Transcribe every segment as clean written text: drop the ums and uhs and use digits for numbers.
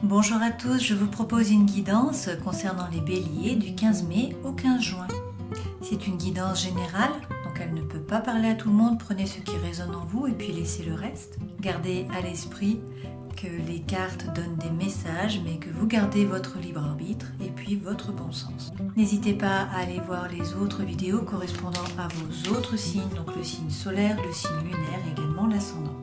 Bonjour à tous, je vous propose une guidance concernant les béliers du 15 mai au 15 juin. C'est une guidance générale, donc elle ne peut pas parler à tout le monde, prenez ce qui résonne en vous et puis laissez le reste. Gardez à l'esprit que les cartes donnent des messages, mais que vous gardez votre libre arbitre et puis votre bon sens. N'hésitez pas à aller voir les autres vidéos correspondant à vos autres signes, donc le signe solaire, le signe lunaire et également l'ascendant.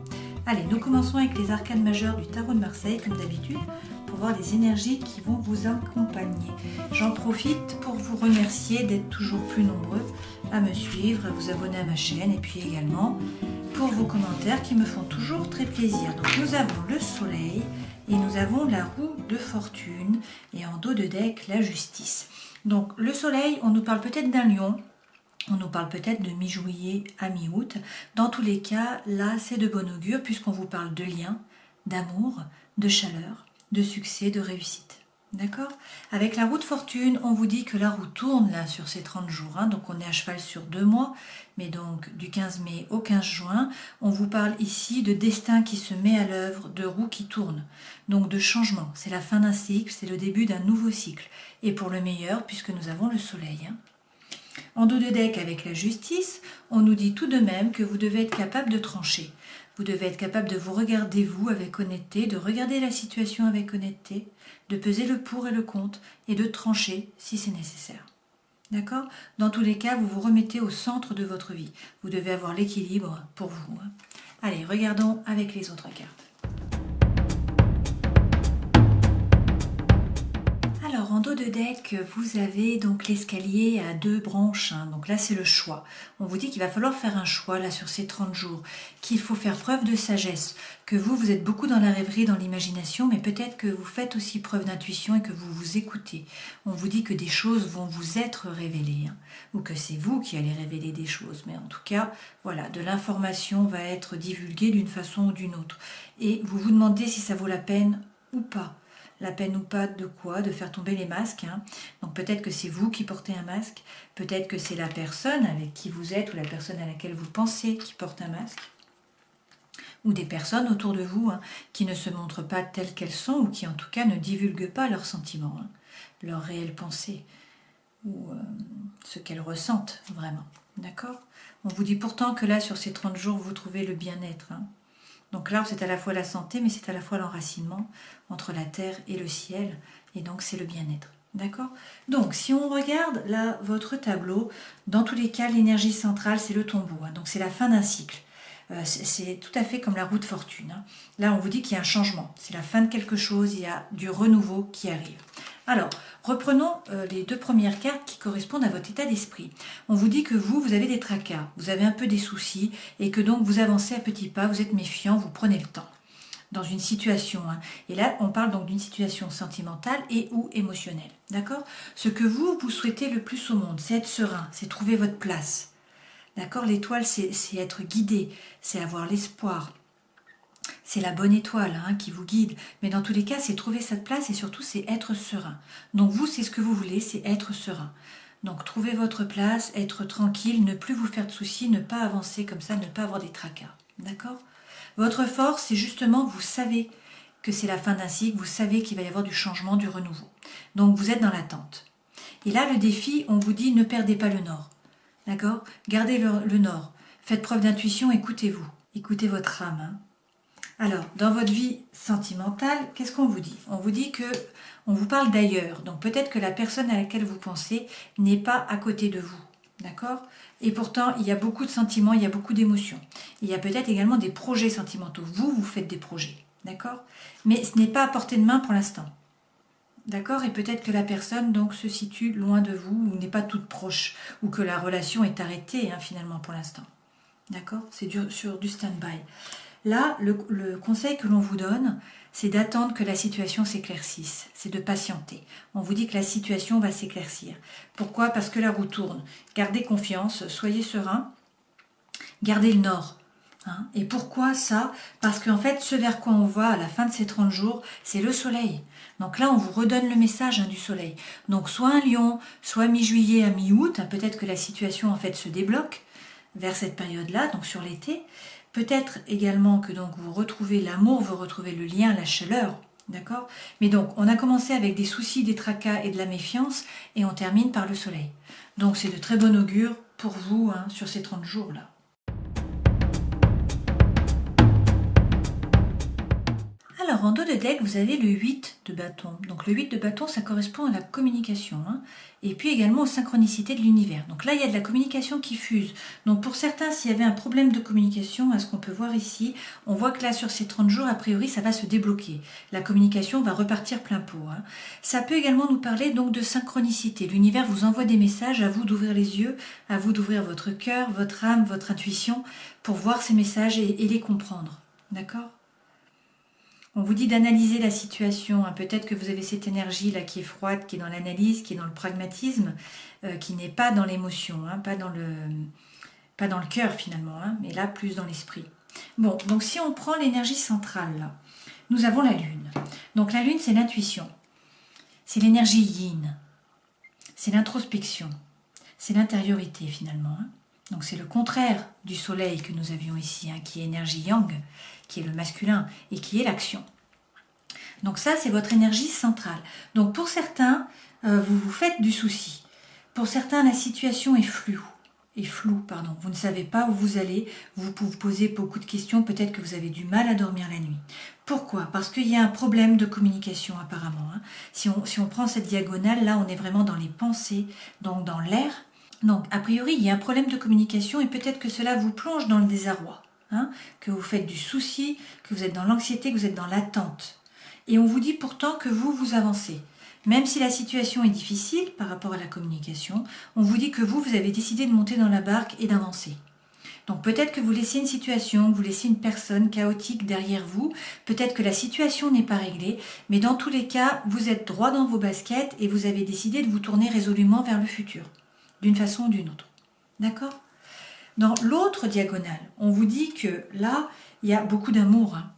Allez, nous commençons avec les arcanes majeures du tarot de Marseille, comme d'habitude, pour voir les énergies qui vont vous accompagner. J'en profite pour vous remercier d'être toujours plus nombreux à me suivre, à vous abonner à ma chaîne, et puis également pour vos commentaires qui me font toujours très plaisir. Donc nous avons le soleil et nous avons la roue de fortune, et en dos de deck, la justice. Donc le soleil, on nous parle peut-être d'un lion. On nous parle peut-être de mi-juillet à mi-août. Dans tous les cas, là, c'est de bon augure puisqu'on vous parle de lien, d'amour, de chaleur, de succès, de réussite. D'accord ? Avec la roue de fortune, on vous dit que la roue tourne là sur ces 30 jours. Donc on est à cheval sur 2 mois, mais donc du 15 mai au 15 juin, on vous parle ici de destin qui se met à l'œuvre, de roue qui tourne. Donc de changement. C'est la fin d'un cycle, c'est le début d'un nouveau cycle. Et pour le meilleur, puisque nous avons le soleil. En dos de deck avec la justice, on nous dit tout de même que vous devez être capable de trancher. Vous devez être capable de vous regarder vous avec honnêteté, de regarder la situation avec honnêteté, de peser le pour et le contre et de trancher si c'est nécessaire. D'accord ? Dans tous les cas, vous vous remettez au centre de votre vie. Vous devez avoir l'équilibre pour vous. Allez, regardons avec les autres cartes. Alors, en dos de deck, vous avez donc l'escalier à 2 branches. Donc là, c'est le choix. On vous dit qu'il va falloir faire un choix là sur ces 30 jours, qu'il faut faire preuve de sagesse, que vous êtes beaucoup dans la rêverie, dans l'imagination, mais peut-être que vous faites aussi preuve d'intuition et que vous vous écoutez. On vous dit que des choses vont vous être révélées, ou que c'est vous qui allez révéler des choses. Mais en tout cas, voilà, de l'information va être divulguée d'une façon ou d'une autre. Et vous vous demandez si ça vaut la peine ou pas. La peine ou pas de quoi? De faire tomber les masques. Donc peut-être que c'est vous qui portez un masque, peut-être que c'est la personne avec qui vous êtes ou la personne à laquelle vous pensez qui porte un masque, ou des personnes autour de vous qui ne se montrent pas telles qu'elles sont ou qui en tout cas ne divulguent pas leurs sentiments, leurs réelles pensées ou ce qu'elles ressentent vraiment. D'accord ? On vous dit pourtant que là sur ces 30 jours vous trouvez le bien-être. Donc là, c'est à la fois la santé, mais c'est à la fois l'enracinement entre la terre et le ciel. Et donc, c'est le bien-être. D'accord ? Donc, si on regarde là, votre tableau, dans tous les cas, l'énergie centrale, c'est le tombeau. Donc, c'est la fin d'un cycle. C'est tout à fait comme la roue de fortune. Là, on vous dit qu'il y a un changement. C'est la fin de quelque chose, il y a du renouveau qui arrive. Alors, reprenons les 2 premières cartes qui correspondent à votre état d'esprit. On vous dit que vous avez des tracas, vous avez un peu des soucis et que donc vous avancez à petits pas, vous êtes méfiant, vous prenez le temps dans une situation. Et là, on parle donc d'une situation sentimentale et ou émotionnelle. D'accord ? Ce que vous souhaitez le plus au monde, c'est être serein, c'est trouver votre place. D'accord ? L'étoile, c'est être guidé, c'est avoir l'espoir. C'est la bonne étoile qui vous guide, mais dans tous les cas, c'est trouver cette place et surtout, c'est être serein. Donc vous, c'est ce que vous voulez, c'est être serein. Donc trouver votre place, être tranquille, ne plus vous faire de soucis, ne pas avancer comme ça, ne pas avoir des tracas. D'accord ? Votre force, c'est justement, vous savez que c'est la fin d'un cycle, vous savez qu'il va y avoir du changement, du renouveau. Donc vous êtes dans l'attente. Et là, le défi, on vous dit, ne perdez pas le nord. D'accord ? Gardez le nord. Faites preuve d'intuition, écoutez-vous. Écoutez votre âme. Alors, dans votre vie sentimentale, qu'est-ce qu'on vous dit ? On vous dit que on vous parle d'ailleurs. Donc peut-être que la personne à laquelle vous pensez n'est pas à côté de vous. D'accord ? Et pourtant, il y a beaucoup de sentiments, il y a beaucoup d'émotions. Il y a peut-être également des projets sentimentaux. Vous faites des projets. D'accord ? Mais ce n'est pas à portée de main pour l'instant. D'accord ? Et peut-être que la personne donc se situe loin de vous ou n'est pas toute proche ou que la relation est arrêtée finalement pour l'instant. D'accord ? C'est sur du stand-by. Là, le conseil que l'on vous donne, c'est d'attendre que la situation s'éclaircisse, c'est de patienter. On vous dit que la situation va s'éclaircir. Pourquoi ? Parce que la roue tourne. Gardez confiance, soyez serein, gardez le nord. Et pourquoi ça ? Parce qu'en fait, ce vers quoi on va à la fin de ces 30 jours, c'est le soleil. Donc là, on vous redonne le message du soleil. Donc soit un lion, soit mi-juillet à mi-août, peut-être que la situation en fait se débloque vers cette période-là, donc sur l'été. Peut-être également que donc vous retrouvez l'amour, vous retrouvez le lien, la chaleur D'accord? Mais donc, on a commencé avec des soucis, des tracas et de la méfiance, et on termine par le soleil. Donc, c'est de très bon augure pour vous hein, sur ces 30 jours-là. Alors, en dos de deck, vous avez le 8 de bâton. Donc, le 8 de bâton, ça correspond à la communication. Hein, et puis également aux synchronicités de l'univers. Donc là, il y a de la communication qui fuse. Donc pour certains, s'il y avait un problème de communication, à ce qu'on peut voir ici, on voit que là, sur ces 30 jours, a priori, ça va se débloquer. La communication va repartir plein pot. Hein. Ça peut également nous parler donc de synchronicité. L'univers vous envoie des messages, à vous d'ouvrir les yeux, à vous d'ouvrir votre cœur, votre âme, votre intuition, pour voir ces messages et les comprendre. D'accord ? On vous dit d'analyser la situation. Hein. Peut-être que vous avez cette énergie là qui est froide, qui est dans l'analyse, qui est dans le pragmatisme, qui n'est pas dans l'émotion, hein, pas dans le cœur finalement, hein, mais là plus dans l'esprit. Bon, donc si on prend l'énergie centrale, là, nous avons la Lune. Donc la Lune, c'est l'intuition, c'est l'énergie yin, c'est l'introspection, c'est l'intériorité finalement. Hein. Donc c'est le contraire du Soleil que nous avions ici, hein, qui est énergie yang, qui est le masculin et qui est l'action. Donc ça, c'est votre énergie centrale. Donc pour certains, vous vous faites du souci. Pour certains, la situation est floue. Vous ne savez pas où vous allez, vous vous posez beaucoup de questions, peut-être que vous avez du mal à dormir la nuit. Pourquoi ? Parce qu'il y a un problème de communication apparemment. Hein. Si on prend cette diagonale, là on est vraiment dans les pensées, donc dans l'air. Donc a priori, il y a un problème de communication et peut-être que cela vous plonge dans le désarroi. Hein, que vous faites du souci, que vous êtes dans l'anxiété, que vous êtes dans l'attente. Et on vous dit pourtant que vous avancez. Même si la situation est difficile par rapport à la communication, on vous dit que vous avez décidé de monter dans la barque et d'avancer. Donc peut-être que vous laissez une situation, vous laissez une personne chaotique derrière vous, peut-être que la situation n'est pas réglée, mais dans tous les cas, vous êtes droit dans vos baskets et vous avez décidé de vous tourner résolument vers le futur, d'une façon ou d'une autre. D'accord ? Dans l'autre diagonale, on vous dit que là, il y a beaucoup d'amour. Hein.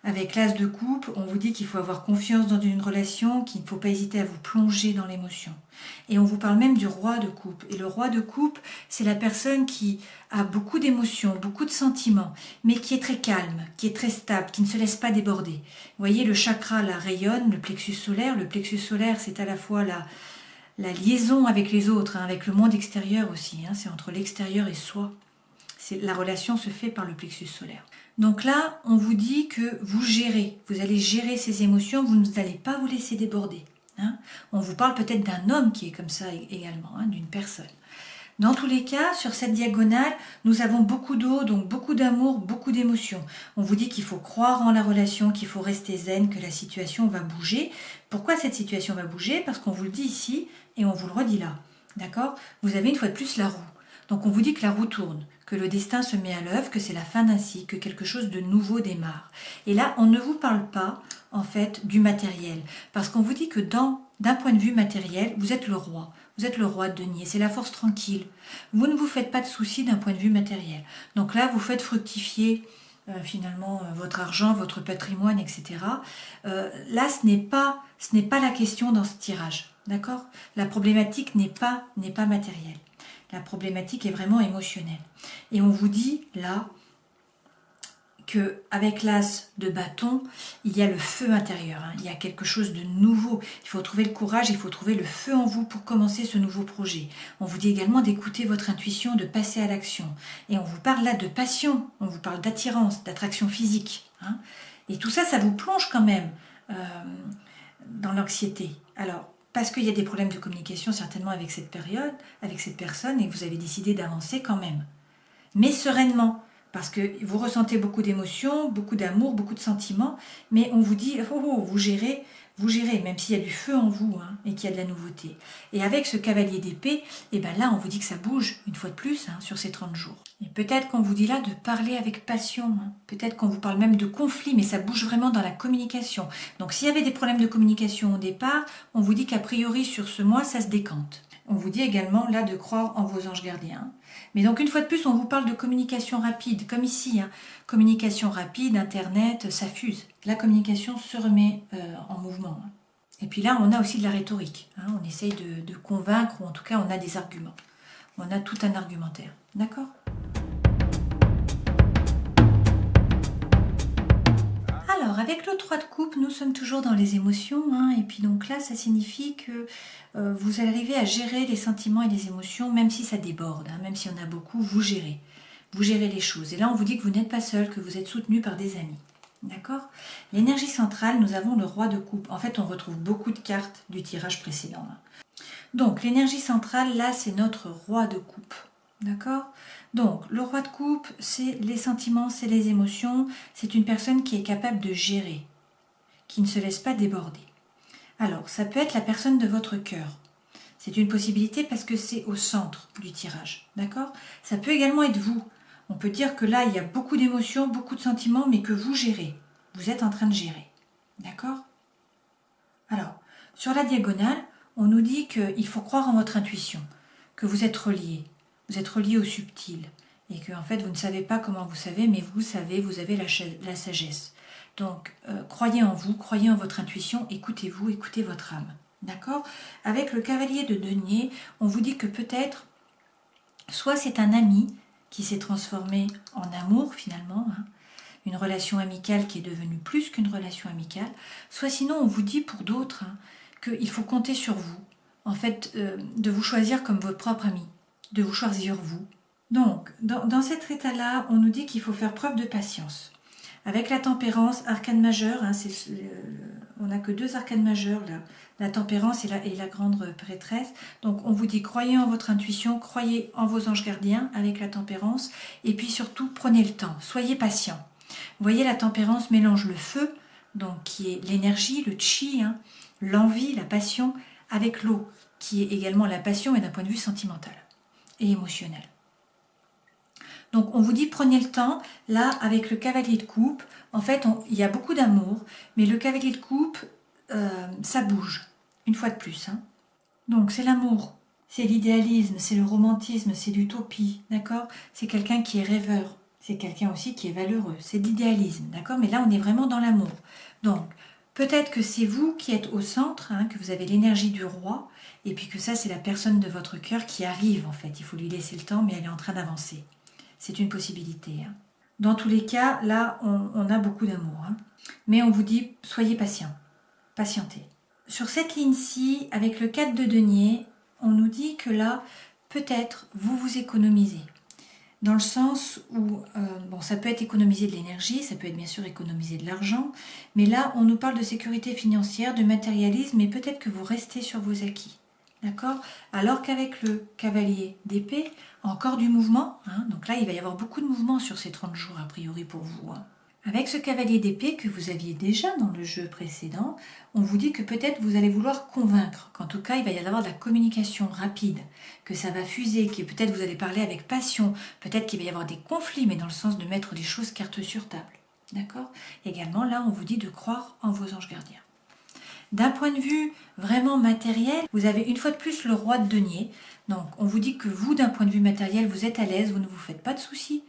Avec l'as de coupe, on vous dit qu'il faut avoir confiance dans une relation, qu'il ne faut pas hésiter à vous plonger dans l'émotion. Et on vous parle même du roi de coupe. Et le roi de coupe, c'est la personne qui a beaucoup d'émotions, beaucoup de sentiments, mais qui est très calme, qui est très stable, qui ne se laisse pas déborder. Vous voyez, le chakra là rayonne, le plexus solaire. Le plexus solaire, c'est à la fois la liaison avec les autres, hein, avec le monde extérieur aussi, hein, c'est entre l'extérieur et soi. La relation se fait par le plexus solaire. Donc là, on vous dit que vous allez gérer ces émotions, vous n'allez pas vous laisser déborder. Hein. On vous parle peut-être d'un homme qui est comme ça également, hein, d'une personne. Dans tous les cas, sur cette diagonale, nous avons beaucoup d'eau, donc beaucoup d'amour, beaucoup d'émotions. On vous dit qu'il faut croire en la relation, qu'il faut rester zen, que la situation va bouger. Pourquoi cette situation va bouger ? Parce qu'on vous le dit ici et on vous le redit là. D'accord ? Vous avez une fois de plus la roue. Donc on vous dit que la roue tourne, que le destin se met à l'œuvre, que c'est la fin d'un cycle, que quelque chose de nouveau démarre. Et là, on ne vous parle pas, en fait, du matériel. Parce qu'on vous dit que d'un point de vue matériel, vous êtes le roi. Vous êtes le roi de denier, c'est la force tranquille. Vous ne vous faites pas de soucis d'un point de vue matériel. Donc là, vous faites fructifier finalement votre argent, votre patrimoine, etc. Là, ce n'est pas la question dans ce tirage. D'accord ? La problématique n'est pas matérielle. La problématique est vraiment émotionnelle. Et on vous dit là qu'avec l'as de bâton, il y a le feu intérieur. Hein. Il y a quelque chose de nouveau. Il faut trouver le courage, il faut trouver le feu en vous pour commencer ce nouveau projet. On vous dit également d'écouter votre intuition, de passer à l'action. Et on vous parle là de passion, on vous parle d'attirance, d'attraction physique. Hein. Et tout ça, ça vous plonge quand même dans l'anxiété. Alors, parce qu'il y a des problèmes de communication certainement avec cette période, avec cette personne, et que vous avez décidé d'avancer quand même. Mais sereinement, parce que vous ressentez beaucoup d'émotions, beaucoup d'amour, beaucoup de sentiments, mais on vous dit, vous gérez, même s'il y a du feu en vous, hein, et qu'il y a de la nouveauté. Et avec ce cavalier d'épée, et ben là, on vous dit que ça bouge, une fois de plus, hein, sur ces 30 jours. Et peut-être qu'on vous dit là de parler avec passion, hein. Peut-être qu'on vous parle même de conflit, mais ça bouge vraiment dans la communication. Donc s'il y avait des problèmes de communication au départ, on vous dit qu'a priori sur ce mois, ça se décante. On vous dit également là de croire en vos anges gardiens. Mais donc une fois de plus, on vous parle de communication rapide, comme ici. Hein. Communication rapide, Internet, ça fuse. La communication se remet en mouvement. Hein. Et puis là, on a aussi de la rhétorique. Hein. On essaye de convaincre, ou en tout cas, on a des arguments. On a tout un argumentaire. D'accord ? Alors, avec le 3 de coupe, nous sommes toujours dans les émotions, hein, et puis donc là, ça signifie que vous arrivez à gérer les sentiments et les émotions, même si ça déborde, hein, même s'il y en a beaucoup, vous gérez. Vous gérez les choses. Et là, on vous dit que vous n'êtes pas seul, que vous êtes soutenu par des amis. D'accord? L'énergie centrale, nous avons le roi de coupe. En fait, on retrouve beaucoup de cartes du tirage précédent. Hein. Donc, l'énergie centrale, là, c'est notre roi de coupe. D'accord? Donc, le roi de coupe, c'est les sentiments, c'est les émotions. C'est une personne qui est capable de gérer, qui ne se laisse pas déborder. Alors, ça peut être la personne de votre cœur. C'est une possibilité parce que c'est au centre du tirage. D'accord? Ça peut également être vous. On peut dire que là, il y a beaucoup d'émotions, beaucoup de sentiments, mais que vous gérez. Vous êtes en train de gérer. D'accord? Alors, sur la diagonale, on nous dit qu'il faut croire en votre intuition, que vous êtes relié. Vous êtes relié au subtil. Et que, en fait, vous ne savez pas comment vous savez, mais vous savez, vous avez la sagesse. Donc, croyez en vous, croyez en votre intuition, écoutez-vous, écoutez votre âme. D'accord? Avec le cavalier de denier, on vous dit que peut-être, soit c'est un ami qui s'est transformé en amour finalement, hein, une relation amicale qui est devenue plus qu'une relation amicale, soit sinon on vous dit pour d'autres hein, qu'il faut compter sur vous, en fait, de vous choisir comme votre propre ami, de vous choisir vous. Donc, dans cet état-là, on nous dit qu'il faut faire preuve de patience. Avec la tempérance, arcane majeure, hein, on n'a que 2 arcanes majeures là, la tempérance et la grande prêtresse. Donc on vous dit croyez en votre intuition, croyez en vos anges gardiens avec la tempérance, et puis surtout prenez le temps, soyez patient. Vous voyez, la tempérance mélange le feu, donc qui est l'énergie, le chi, hein, l'envie, la passion, avec l'eau, qui est également la passion, mais d'un point de vue sentimental et émotionnel. Donc on vous dit prenez le temps, là avec le cavalier de coupe, en fait il y a beaucoup d'amour, mais le cavalier de coupe, ça bouge, une fois de plus. Hein. Donc c'est l'amour, c'est l'idéalisme, c'est le romantisme, c'est l'utopie, d'accord? C'est quelqu'un qui est rêveur, c'est quelqu'un aussi qui est valeureux, c'est de l'idéalisme, d'accord? Mais là on est vraiment dans l'amour. Donc peut-être que c'est vous qui êtes au centre, hein, que vous avez l'énergie du roi, et puis que ça c'est la personne de votre cœur qui arrive en fait, il faut lui laisser le temps, mais elle est en train d'avancer. C'est une possibilité. Hein. Dans tous les cas, là, on a beaucoup d'amour. Hein. Mais on vous dit, soyez patient. Patientez. Sur cette ligne-ci, avec le 4 de denier, on nous dit que là, peut-être, vous vous économisez. Dans le sens où, ça peut être économiser de l'énergie, ça peut être bien sûr économiser de l'argent, mais là, on nous parle de sécurité financière, de matérialisme, mais peut-être que vous restez sur vos acquis. D'accord? Alors qu'avec le cavalier d'épée, encore du mouvement, hein, donc là il va y avoir beaucoup de mouvement sur ces 30 jours a priori pour vous. Hein. Avec ce cavalier d'épée que vous aviez déjà dans le jeu précédent, on vous dit que peut-être vous allez vouloir convaincre, qu'en tout cas il va y avoir de la communication rapide, que ça va fuser, que peut-être vous allez parler avec passion, peut-être qu'il va y avoir des conflits, mais dans le sens de mettre des choses carte sur table. D'accord? Également là on vous dit de croire en vos anges gardiens. D'un point de vue vraiment matériel, vous avez une fois de plus le roi de denier. Donc on vous dit que vous, d'un point de vue matériel, vous êtes à l'aise, vous ne vous faites pas de soucis.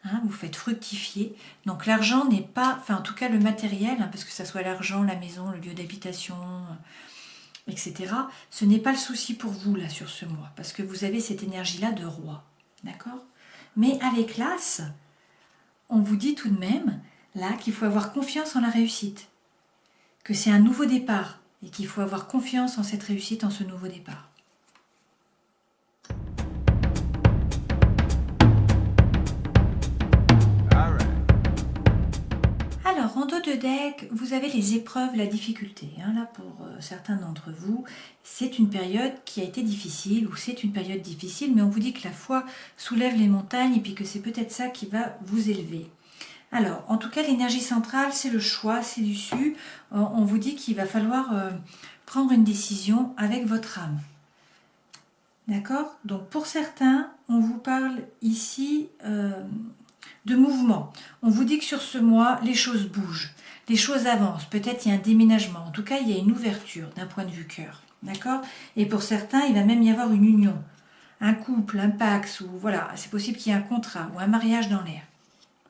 Hein, vous faites fructifier. Donc l'argent n'est pas, enfin en tout cas le matériel, hein, parce que ça soit l'argent, la maison, le lieu d'habitation, etc. Ce n'est pas le souci pour vous là sur ce mois, parce que vous avez cette énergie-là de roi. D'accord? Mais avec l'as, on vous dit tout de même là qu'il faut avoir confiance en la réussite. Que c'est un nouveau départ et qu'il faut avoir confiance en cette réussite, en ce nouveau départ. Alors, en dos de deck, vous avez les épreuves, la difficulté. Hein, là, pour certains d'entre vous, c'est une période qui a été difficile ou c'est une période difficile, mais on vous dit que la foi soulève les montagnes et puis que c'est peut-être ça qui va vous élever. Alors, en tout cas, l'énergie centrale, c'est le choix, c'est l'issue. On vous dit qu'il va falloir prendre une décision avec votre âme. D'accord? Donc, pour certains, on vous parle ici de mouvement. On vous dit que sur ce mois, les choses bougent, les choses avancent. Peut-être il y a un déménagement. En tout cas, il y a une ouverture d'un point de vue cœur. D'accord? Et pour certains, il va même y avoir une union. Un couple, un pax, ou voilà, c'est possible qu'il y ait un contrat ou un mariage dans l'air.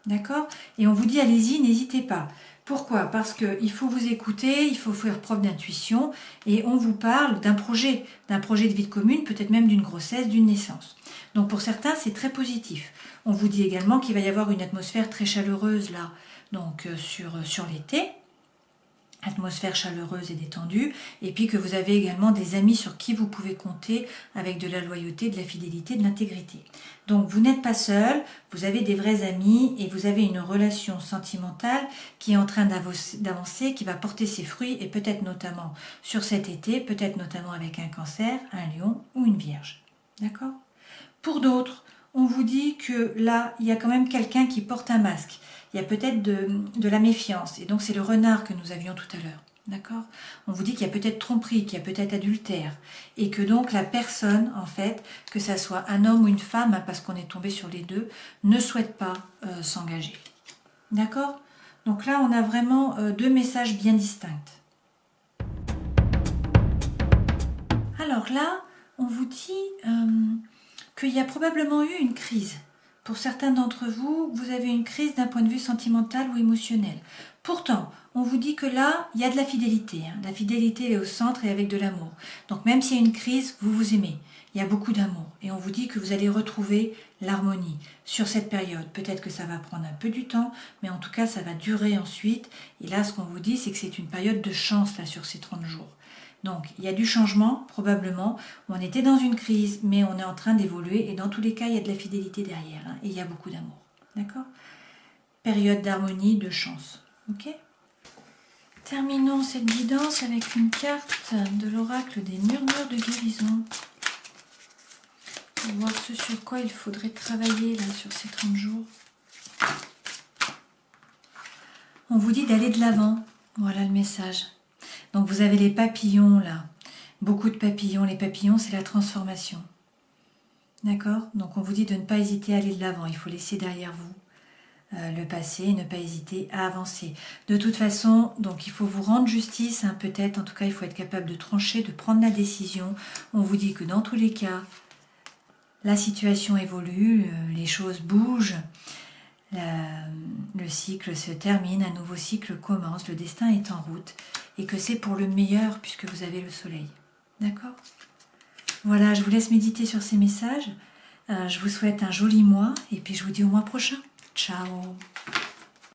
D'accord? Et on vous dit, allez-y, n'hésitez pas. Pourquoi? Parce qu'il faut vous écouter, il faut faire preuve d'intuition, et on vous parle d'un projet de vie commune, peut-être même d'une grossesse, d'une naissance. Donc pour certains, c'est très positif. On vous dit également qu'il va y avoir une atmosphère très chaleureuse là, donc sur l'été, atmosphère chaleureuse et détendue, et puis que vous avez également des amis sur qui vous pouvez compter avec de la loyauté, de la fidélité, de l'intégrité. Donc vous n'êtes pas seul, vous avez des vrais amis et vous avez une relation sentimentale qui est en train d'avancer, qui va porter ses fruits et peut-être notamment sur cet été, peut-être notamment avec un Cancer, un Lion ou une Vierge. D'accord ? Pour d'autres, on vous dit que là, il y a quand même quelqu'un qui porte un masque. Il y a peut-être de la méfiance. Et donc, c'est le renard que nous avions tout à l'heure. D'accord ? On vous dit qu'il y a peut-être tromperie, qu'il y a peut-être adultère. Et que donc, la personne, en fait, que ça soit un homme ou une femme, hein, parce qu'on est tombé sur les deux, ne souhaite pas s'engager. D'accord ? Donc là, on a vraiment deux messages bien distincts. Alors là, on vous dit qu'il y a probablement eu une crise. Pour certains d'entre vous, vous avez une crise d'un point de vue sentimental ou émotionnel. Pourtant, on vous dit que là, il y a de la fidélité. Hein. La fidélité est au centre et avec de l'amour. Donc même s'il y a une crise, vous vous aimez. Il y a beaucoup d'amour. Et on vous dit que vous allez retrouver l'harmonie sur cette période. Peut-être que ça va prendre un peu du temps, mais en tout cas, ça va durer ensuite. Et là, ce qu'on vous dit, c'est que c'est une période de chance là sur ces 30 jours. Donc, il y a du changement, probablement. On était dans une crise, mais on est en train d'évoluer. Et dans tous les cas, il y a de la fidélité derrière. Hein, et il y a beaucoup d'amour. D'accord ? Période d'harmonie, de chance. Ok ? Terminons cette guidance avec une carte de l'oracle des murmures de guérison. Pour voir ce sur quoi il faudrait travailler là sur ces 30 jours. On vous dit d'aller de l'avant. Voilà le message. Donc vous avez les papillons là, beaucoup de papillons. Les papillons, c'est la transformation. D'accord ? Donc on vous dit de ne pas hésiter à aller de l'avant. Il faut laisser derrière vous le passé et ne pas hésiter à avancer. De toute façon, donc il faut vous rendre justice, hein, peut-être. En tout cas, il faut être capable de trancher, de prendre la décision. On vous dit que dans tous les cas, la situation évolue, les choses bougent. Le cycle se termine, un nouveau cycle commence, le destin est en route et que c'est pour le meilleur puisque vous avez le soleil. D'accord ? Voilà, je vous laisse méditer sur ces messages. Je vous souhaite un joli mois et puis je vous dis au mois prochain. Ciao!